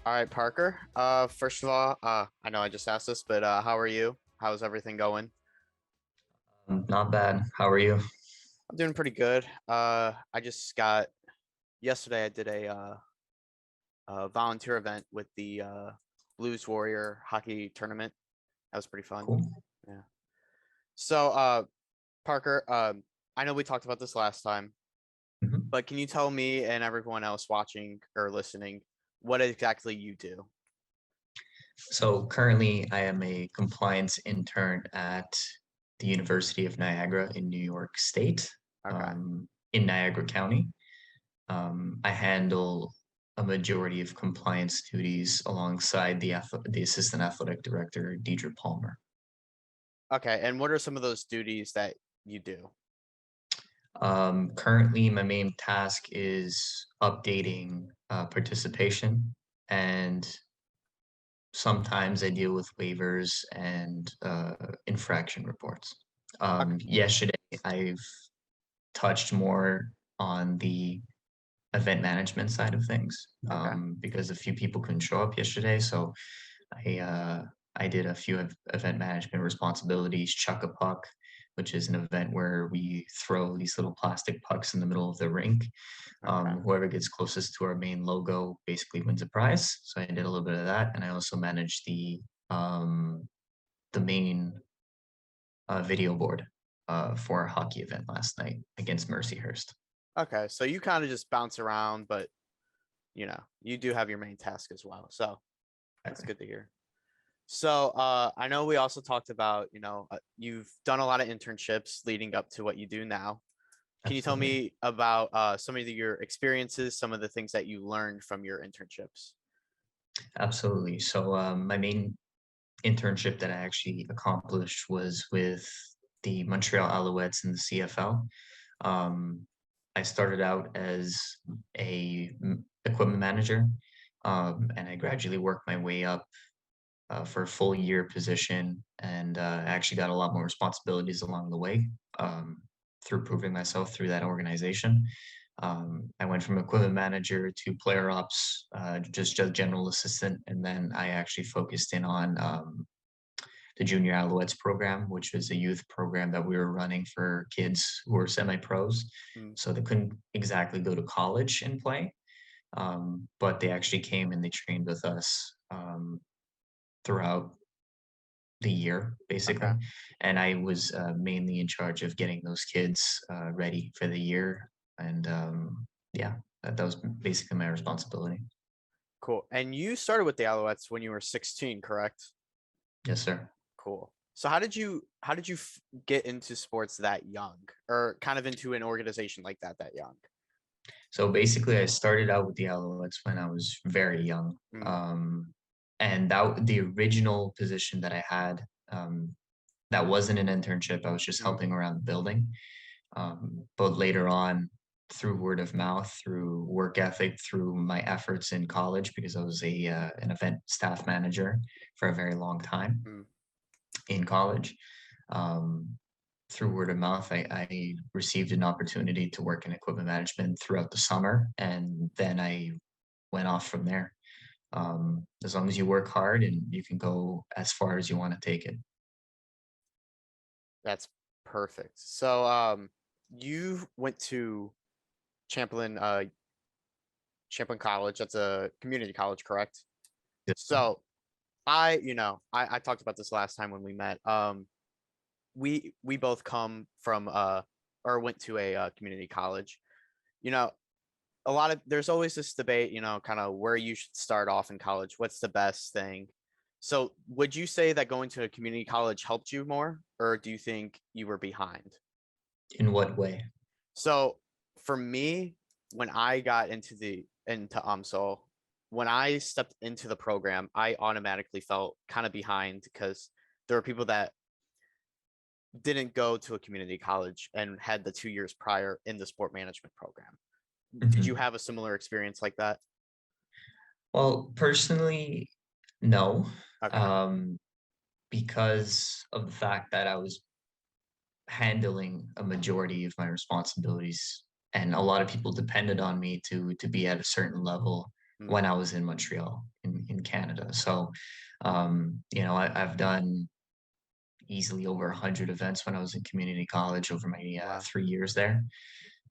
All right, Parker. First of all, I know I just asked this, but how are you? How's everything going? Not bad. How are you? I'm doing pretty good. I just got yesterday. I did a volunteer event with the Blues Warrior hockey tournament. That was pretty fun. Cool. Yeah. So, Parker, I know we talked about this last time, Mhm. but can you tell me and everyone else watching or listening what exactly you do? So currently, I am a compliance intern at the University of Niagara in New York State, Okay. in Niagara County. I handle a majority of compliance duties alongside the assistant athletic director, Deidre Palmer. Okay. And what are some of those duties that you do? Currently, my main task is updating participation, and sometimes I deal with waivers and infraction reports. Okay. Yesterday, I've touched more on the event management side of things Okay. because a few people couldn't show up yesterday. So I uh, I did a few event management responsibilities, chuck a puck, which is an event where we throw these little plastic pucks in the middle of the rink. Okay. Whoever gets closest to our main logo basically wins a prize. So I did a little bit of that, and I also managed the main video board for a hockey event last night against Mercyhurst. Okay. So you kind of just bounce around, but you do have your main task as well. So that's Exactly. good to hear. So I know we also talked about, you've done a lot of internships leading up to what you do now. Can you tell Absolutely. me about some of your experiences, some of the things that you learned from your internships? Absolutely. So my main internship that I actually accomplished was with the Montreal Alouettes in the CFL. Um, I started out as a equipment manager, and I gradually worked my way up for a full year position, and I actually got a lot more responsibilities along the way through proving myself through that organization. I went from equipment manager to player ops, just general assistant, and then I actually focused in on the Junior Alouettes program, which was a youth program that we were running for kids who were semi-pros. Mm. So they couldn't exactly go to college and play, but they actually came and they trained with us throughout the year, basically. Okay. And I was mainly in charge of getting those kids ready for the year. And yeah, that was basically my responsibility. Cool. And you started with the Alouettes when you were 16, correct? Yes, sir. Cool. So how did you get into sports that young, or kind of into an organization like that young? So basically, I started out with the Alouettes when I was very young. Mm. And the original position that I had, that wasn't an internship. I was just Mm. helping around the building. But later on, through word of mouth, through work ethic, through my efforts in college, because I was an event staff manager for a very long time Mm. in college. Um, Through word of mouth, I received an opportunity to work in equipment management throughout the summer, and then I went off from there. As long as you work hard and you can go as far as you want to take it. That's perfect. So you went to Champlain Champlain College. That's a community college, correct? Yes, sir. So I talked about this last time when we met. We both come from or went to a community college. You know, there's always this debate, kind of where you should start off in college. What's the best thing? So would you say that going to a community college helped you more, or do you think you were behind? In what way? So for me, when I got into UMSL, when I stepped into the program, I automatically felt kind of behind because there were people that didn't go to a community college and had the 2 years prior in the sport management program. Did you Mhm. have a similar experience like that? Well, personally, no, Okay. um, because of the fact that I was handling a majority of my responsibilities, and a lot of people depended on me to be at a certain level Mm, when I was in Montreal in Canada. So, I've done easily over 100 events when I was in community college over my wow. 3 years there.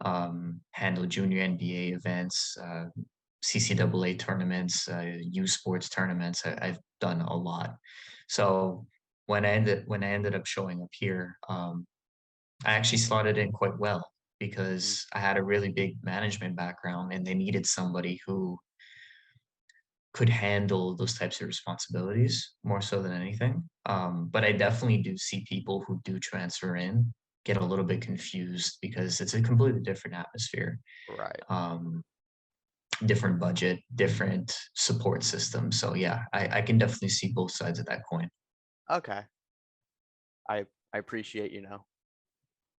Handled junior NBA events, CCAA tournaments, U Sports tournaments. I've done a lot. So when I ended up showing up here, I actually slotted in quite well Mm, because I had a really big management background and they needed somebody who could handle those types of responsibilities more so than anything. But I definitely do see people who do transfer in get a little bit confused because it's a completely different atmosphere, right. um, different budget, different support system. So yeah, I can definitely see both sides of that coin. Okay. I appreciate,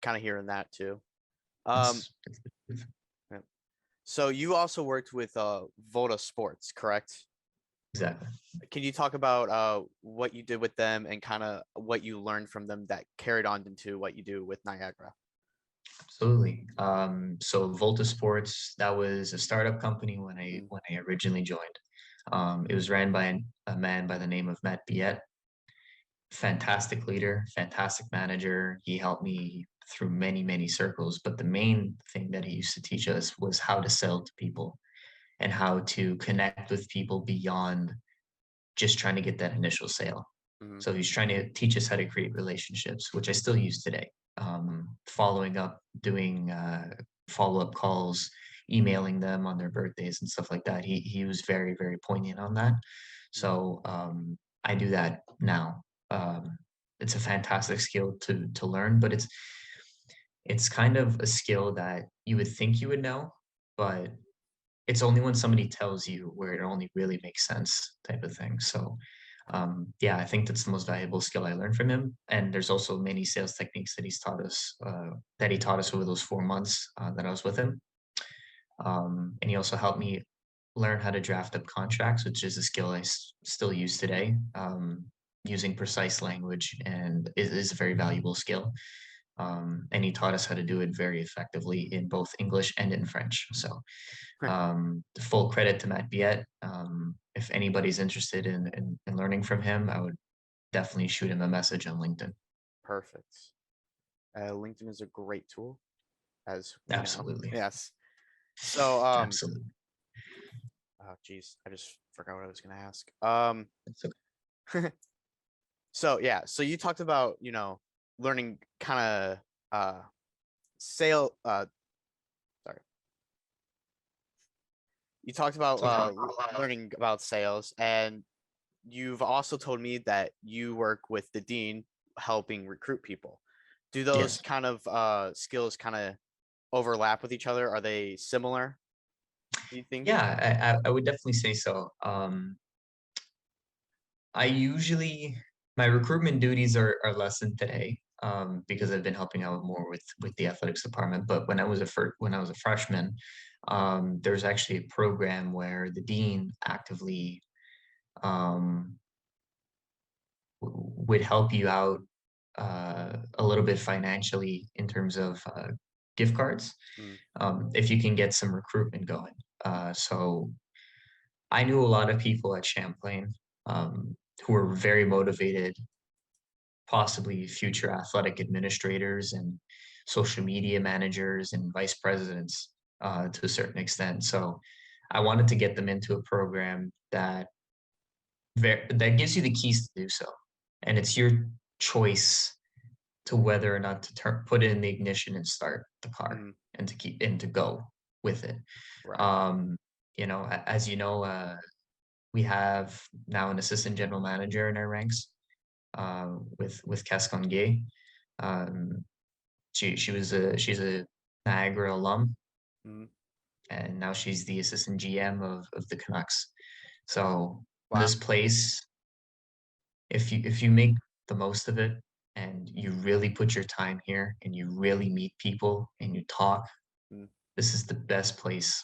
kind of hearing that too. Um, It's yeah. So you also worked with Voda Sports, correct? exactly. Can you talk about what you did with them and kind of what you learned from them that carried on into what you do with Niagara? Absolutely. So Volta Sports, that was a startup company when I Mm, when I originally joined. It was ran by a man by the name of Matt Biet. Fantastic leader, fantastic manager. He helped me through many, many circles. But the main thing that he used to teach us was how to sell to people and how to connect with people beyond just trying to get that initial sale. mm, So he's trying to teach us how to create relationships, which I still use today. Following up, doing follow-up calls, emailing them on their birthdays and stuff like that. He was very, very poignant on that. mm, So I do that now. Um, it's a fantastic skill to learn, but it's kind of a skill that you would think you would know, but it's only when somebody tells you where it only really makes sense type of thing. So yeah, I think that's the most valuable skill I learned from him. And there's also many sales techniques that he taught us over those 4 months that I was with him. And he also helped me learn how to draft up contracts, which is a skill I still use today. Using precise language and is a very valuable skill. And he taught us how to do it very effectively in both English and in French. So full credit to Matt Biet. If anybody's interested in learning from him, I would definitely shoot him a message on LinkedIn. perfect. LinkedIn is a great tool, as we know. Absolutely. Yes. So, Absolutely. oh, geez, I just forgot what I was gonna ask. It's okay. So yeah, so you talked about, learning kind of sale. Sorry, you talked about It's okay. learning about sales, and you've also told me that you work with the dean helping recruit people. Do those Yes. kind of skills kind of overlap with each other? Are they similar, do you think? Yeah, I would definitely say so. I usually my recruitment duties are less than today because I've been helping out more with the athletics department. But when I was a freshman, there's actually a program where the dean actively um, would help you out a little bit financially in terms of gift cards Mm, if you can get some recruitment going. So I knew a lot of people at Champlain who were very motivated, possibly future athletic administrators and social media managers and vice presidents to a certain extent. So I wanted to get them into a program that gives you the keys to do so, and it's your choice to whether or not to put it in the ignition and start the car mm, and to go with it. right. Um, as you know, we have now an assistant general manager in our ranks with Cascon Gay. Um, she's a Niagara alum, Mm, and now she's the assistant GM of the Canucks. So Wow. this place, if you make the most of it and you really put your time here and you really meet people and you talk, Mm, this is the best place,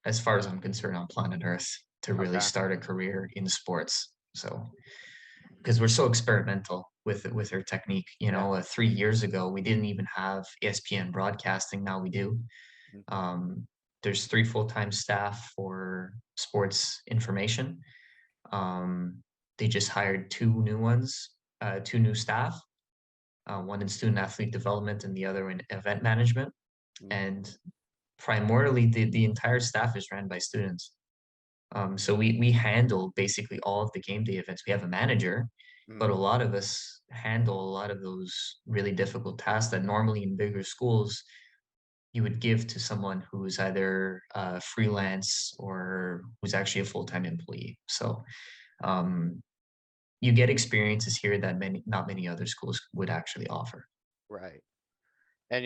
as far as I'm concerned, on planet Earth to really okay. start a career in sports. So because we're so experimental with our technique. Yeah. 3 years ago we didn't even have ESPN broadcasting. Now we do. Mm, Um, there's 3 full-time staff for sports information. Um, they just hired 2 new staff, one in student athlete development and the other in event management. mm, And primarily, the entire staff is ran by students. So we handle basically all of the game day events. We have a manager, mm, but a lot of us handle a lot of those really difficult tasks that normally in bigger schools you would give to someone who's either freelance or who's actually a full-time employee. So um, you get experiences here that not many other schools would actually offer. right. And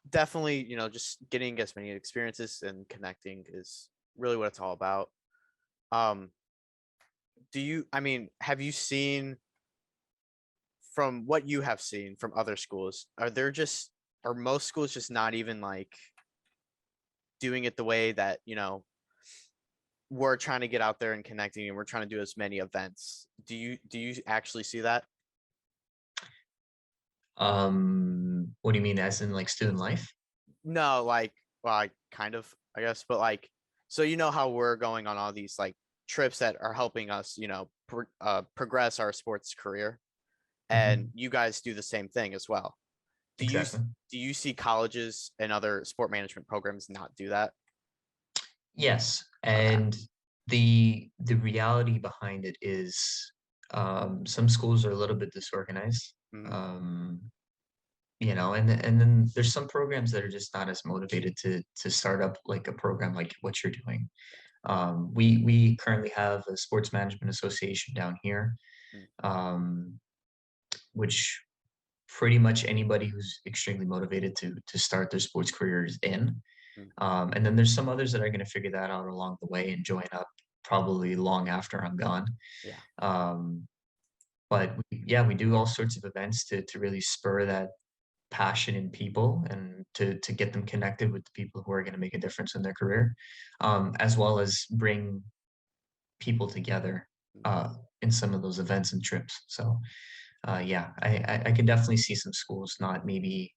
definitely, just getting as many experiences and connecting is really what it's all about. Um, I mean, have you seen from what you have seen from other schools, are most schools just not even like doing it the way that, we're trying to get out there and connecting and we're trying to do as many events. Do you actually see that? What do you mean, as in like student life? No, like, well, I kind of, I guess, but like, so how we're going on all these like trips that are helping us, progress our sports career, and Mhm. you guys do the same thing as well. Do you Exactly. do you see colleges and other sport management programs not do that? Yes, Okay. and the reality behind it is some schools are a little bit disorganized. Hmm. Um, and then there's some programs that are just not as motivated to start up like a program like what you're doing. We currently have a sports management association down here, um, which pretty much anybody who's extremely motivated to start their sports career is in. Mm-hmm. And then there's some others that are going to figure that out along the way and join up probably long after I'm gone. Yeah. Um, but yeah, we do all sorts of events to really spur that passion in people and to get them connected with the people who are going to make a difference in their career, as well as bring people together in some of those events and trips. So yeah, I can definitely see some schools not maybe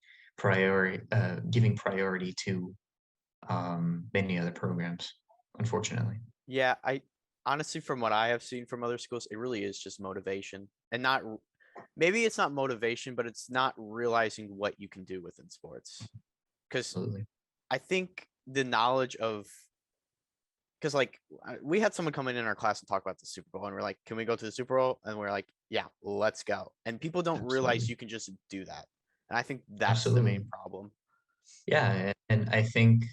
giving priority to many other programs, unfortunately. Yeah, I honestly, from what I have seen from other schools, it really is just motivation and not maybe it's not motivation, but it's not realizing what you can do within sports. Because Absolutely. I think the knowledge of because like we had someone come in our class and talk about the Super Bowl, and we're like, "Can we go to the Super Bowl?" And we're like, "Yeah, let's go." And people don't realize Absolutely. you can just do that, and I think that's the main Absolutely. problem. Yeah. And I think,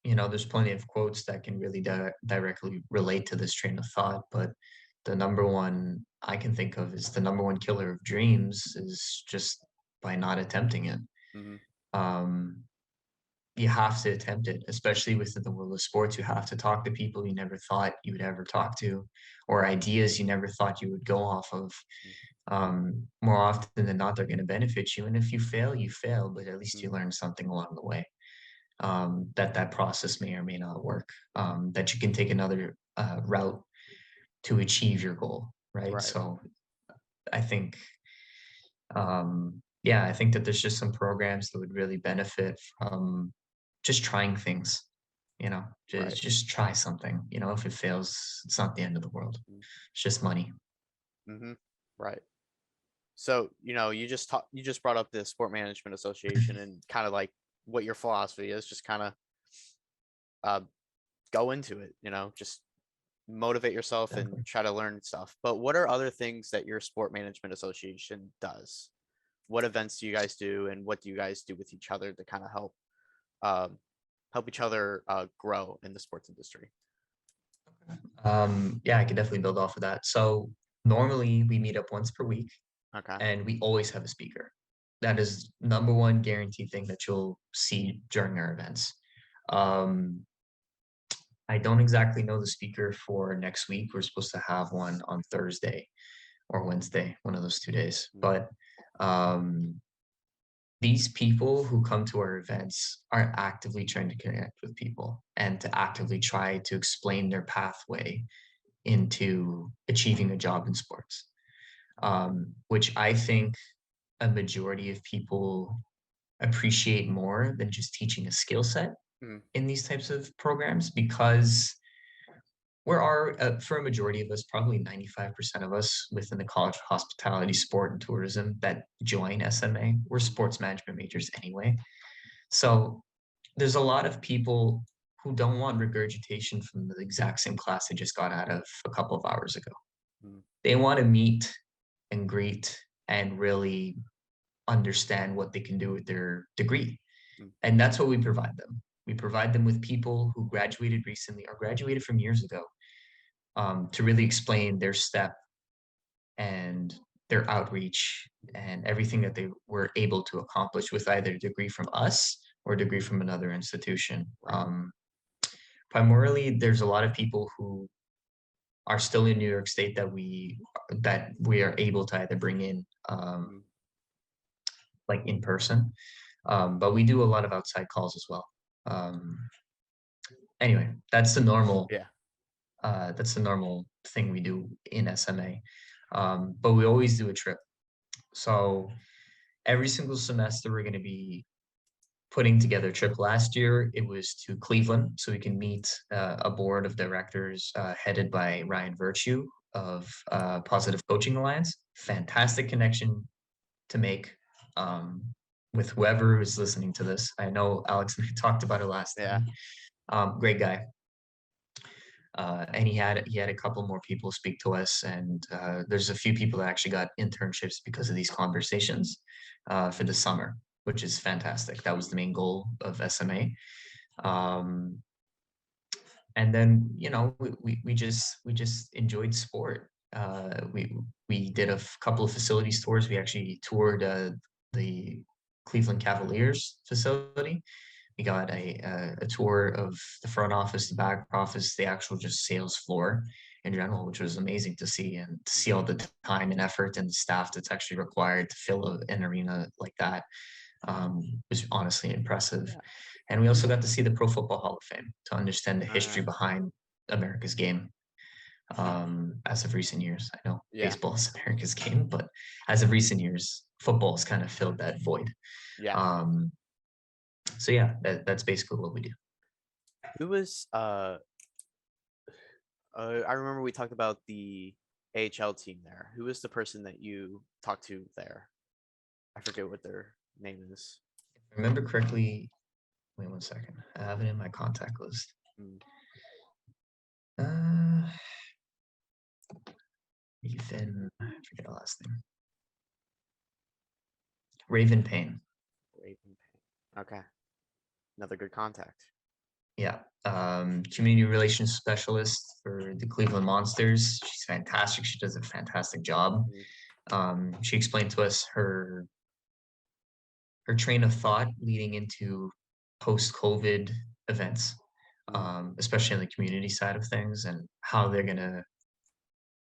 there's plenty of quotes that can really directly relate to this train of thought, but the number one I can think of is the number one killer of dreams is just by not attempting it. Hmm. Um, you have to attempt it, especially within the world of sports. You have to talk to people you never thought you would ever talk to, or ideas you never thought you would go off of. More often than not, they're going to benefit you. And if you fail, you fail, but at least you learn something along the way. That process may or may not work. That you can take another route to achieve your goal, right? Right. So I think, yeah, I think that there's just some programs that would really benefit from just trying things. Right. Just try something. If it fails, it's not the end of the world. It's just money. Mm-hmm. Right. So, you just brought up the Sport Management Association and kind of like what your philosophy is, just kind of uh, go into it, just motivate yourself and Exactly. try to learn stuff. But what are other things that your Sport Management Association does? What events do you guys do, and what do you guys do with each other to kind of um, help each other grow in the sports industry? Yeah, I could definitely build off of that. So normally we meet up once per week Okay. and we always have a speaker. That is number one guaranteed thing that you'll see during our events. Um, I don't exactly know the speaker for next week. We're supposed to have one on Thursday or Wednesday, one of those 2 days. But um, these people who come to our events are actively trying to connect with people and to actively try to explain their pathway into achieving a job in sports, which I think a majority of people appreciate more than just teaching a skill set Mm, in these types of programs, because for a majority of us, probably 95% of us within the college of hospitality, sport, and tourism that join SMA, we're sports management majors anyway. So there's a lot of people who don't want regurgitation from the exact same class they just got out of a couple of hours ago. mm, They want to meet and greet and really understand what they can do with their degree. mm, And that's what we provide them. We provide them with people who graduated recently or graduated from years ago, to really explain their step and their outreach and everything that they were able to accomplish with either a degree from us or a degree from another institution. right. Primarily, there's a lot of people who are still in New York State that we are able to either bring in, Mm, like in person, but we do a lot of outside calls as well. Um, anyway, yeah. that's the normal thing we do in SMA. But we always do a trip. So every single semester, we're going to be putting together a trip. Last year, it was to Cleveland, so we can meet a board of directors headed by Ryan Virtue of Positive Coaching Alliance. Fantastic connection to make, um, with whoever is listening to this. I know Alex and I talked about it last Yeah. time. Great guy. And he had a couple more people speak to us, and there's a few people that actually got internships because of these conversations for the summer, which is fantastic. That was the main goal of SMA. Um, and then we just enjoyed sport. We did a couple of facilities tours. We actually toured the Cleveland Cavaliers facility. We got a tour of the front office, the back office, the actual just sales floor in general, which was amazing to see, and to see all the time and effort and the staff that's actually required to fill an arena like that, was honestly impressive. Yeah. And we also got to see the Pro Football Hall of Fame to understand the history Uh, behind America's game. As of recent years, I know yeah. baseball is America's game, but as of recent years, football's kind of filled that void. Yeah. Um, so yeah, that's basically what we do. Who was I remember we talked about the AHL team there. Who was the person that you talked to there? I forget what their name is. If I remember correctly, wait 1 second. I have it in my contact list. Mm, Uh, Ethan, I forget the last name. Raven Payne. Raven Payne. Okay. Another good contact. Yeah. Community relations specialist for the Cleveland Monsters. She's fantastic. She does a fantastic job. Mm, She explained to us her train of thought leading into post-COVID events, mm, especially on the community side of things, and how they're gonna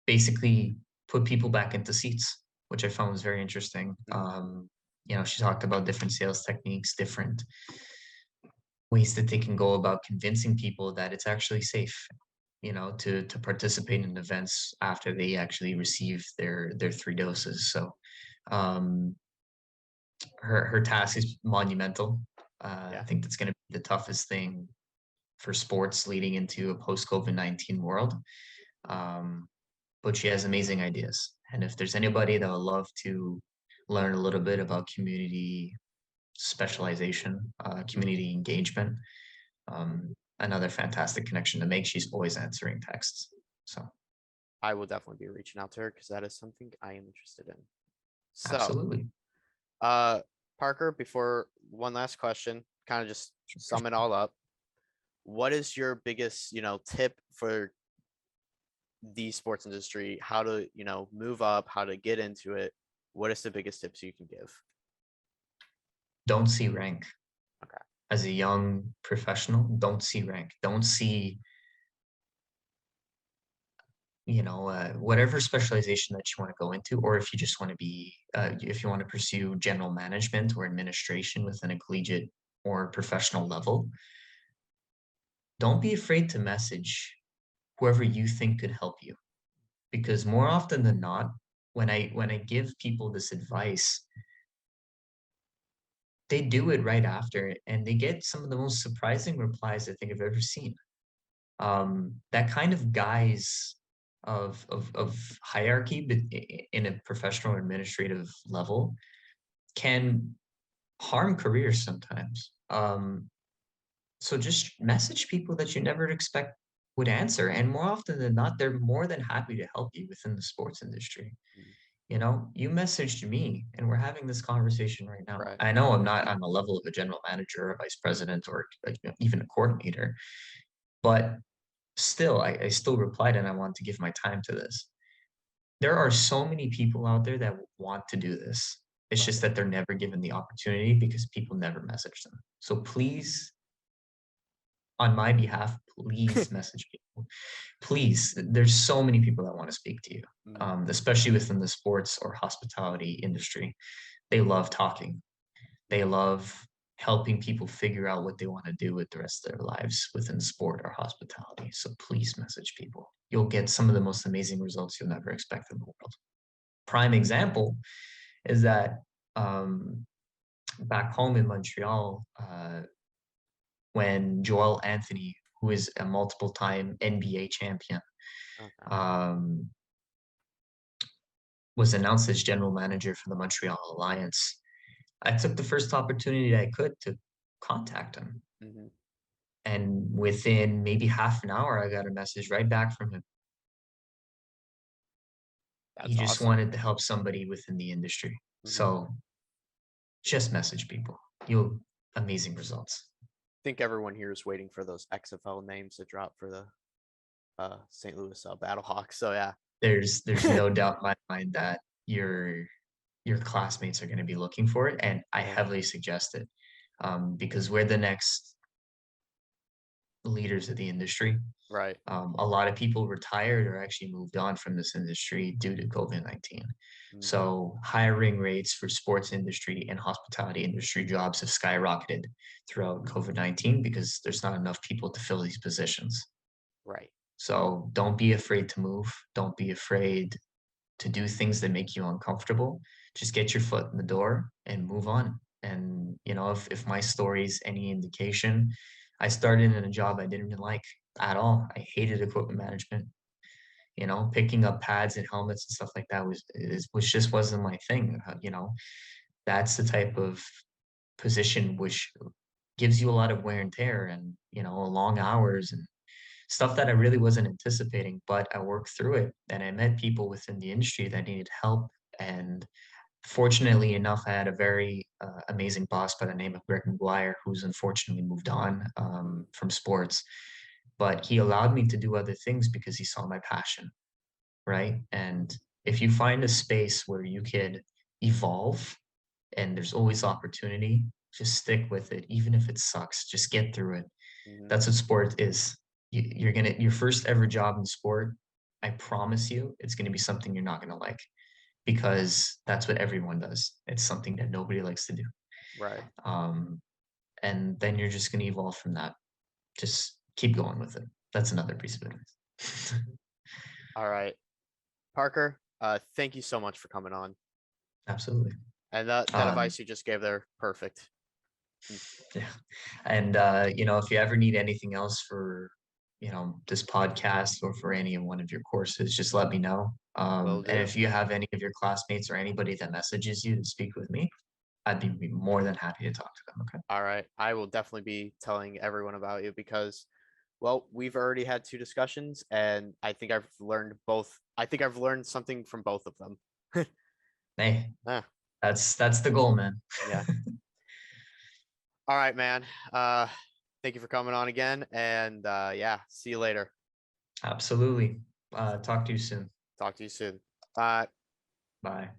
basically put people back into seats, which I found was very interesting. mm, She talked about different sales techniques, different ways that they can go about convincing people that it's actually safe, to participate in events after they actually receive their 3 doses. So um, her task is monumental. I yeah. think that's going to be the toughest thing for sports leading into a post COVID-19 world. Um, but she has amazing ideas. And if there's anybody that would love to learn a little bit about community specialization, Mm, community engagement, another fantastic connection to make. She's always answering texts. So I will definitely be reaching out to her because that is something I am interested in. So, absolutely. uh, Parker, before one last question, kind of just sum it all up. What is your biggest, tip for the sports industry? How to, move up, how to get into it? What is the biggest tips you can give? Don't see rank Okay. as a young professional. Don't see rank. Don't see whatever specialization that you want to go into, or if you just want to if you want to pursue general management or administration within a collegiate or professional level, don't be afraid to message whoever you think could help you. Because more often than not, when I give people this advice, they do it right after, and they get some of the most surprising replies I think I've ever seen. That kind of guise of hierarchy in a professional or administrative level can harm careers sometimes. So just message people that you never expect would answer. And more often than not, they're more than happy to help you within the sports industry. Mm. You messaged me and we're having this conversation right now. Right. I know I'm not on the level of a general manager or a vice president or even a coordinator, but still, I still replied and I want to give my time to this. There are so many people out there that want to do this. It's Right. just that they're never given the opportunity because people never message them. So please, on my behalf, please message people. Please, there's so many people that want to speak to you, Mm. especially within the sports or hospitality industry. They love talking. They love helping people figure out what they want to do with the rest of their lives within sport or hospitality. So please message people. You'll get some of the most amazing results you'll never expect in the world. Prime example is that back home in Montreal, when Joel Anthony, who is a multiple time NBA champion, Okay. um, was announced as general manager for the Montreal Alliance, I took the first opportunity I could to contact him. Mm-hmm. And within maybe half an hour, I got a message right back from him. He That's just awesome. wanted to help somebody within the industry. Mm-hmm. So just message people. You'll amazing results. Think everyone here is waiting for those XFL names to drop for the St. Louis Battlehawks. So yeah. There's no doubt in my mind that your classmates are going to be looking for it, and I Yeah. heavily suggest it because we're the next leaders of the industry. Right. A lot of people retired or actually moved on from this industry due to COVID-19. Mm-hmm. So hiring rates for sports industry and hospitality industry jobs have skyrocketed throughout COVID-19 because there's not enough people to fill these positions. Right. So don't be afraid to move. Don't be afraid to do things that make you uncomfortable. Just get your foot in the door and move on. And if my story is any indication, I started in a job I didn't like at all. I hated equipment management. Picking up pads and helmets and stuff like that was just wasn't my thing. That's the type of position which gives you a lot of wear and tear and long hours and stuff that I really wasn't anticipating, but I worked through it and I met people within the industry that needed help. And fortunately enough, I had a very amazing boss by the name of Greg McGuire, who's unfortunately moved on Mm. from sports. But he allowed me to do other things because he saw my passion, right? And if you find a space where you could evolve and there's always opportunity, just stick with it, even if it sucks. Just get through it. Mm-hmm. That's what sport is. Your first ever job in sport. I promise you, it's gonna be something you're not gonna like because that's what everyone does. It's something that nobody likes to do. Right. Um, and then you're just gonna evolve from that. Just keep going with it. That's another piece of advice. All right. Parker, thank you so much for coming on. Absolutely. And that Um, advice you just gave there, perfect. yeah. And if you ever need anything else for this podcast or for any one of your courses, just let me know. Will And do. if you have any of your classmates or anybody that messages you to speak with me, I'd be more than happy to talk to them. Okay. All right. I will definitely be telling everyone about you because, well, we've already had two discussions and I think I've learned both. I think I've learned something from both of them. Hey, Ah, that's the goal, man. yeah. All right, man. Thank you for coming on again. And yeah, see you later. Absolutely. Talk to you soon. Talk to you soon. Bye. Bye.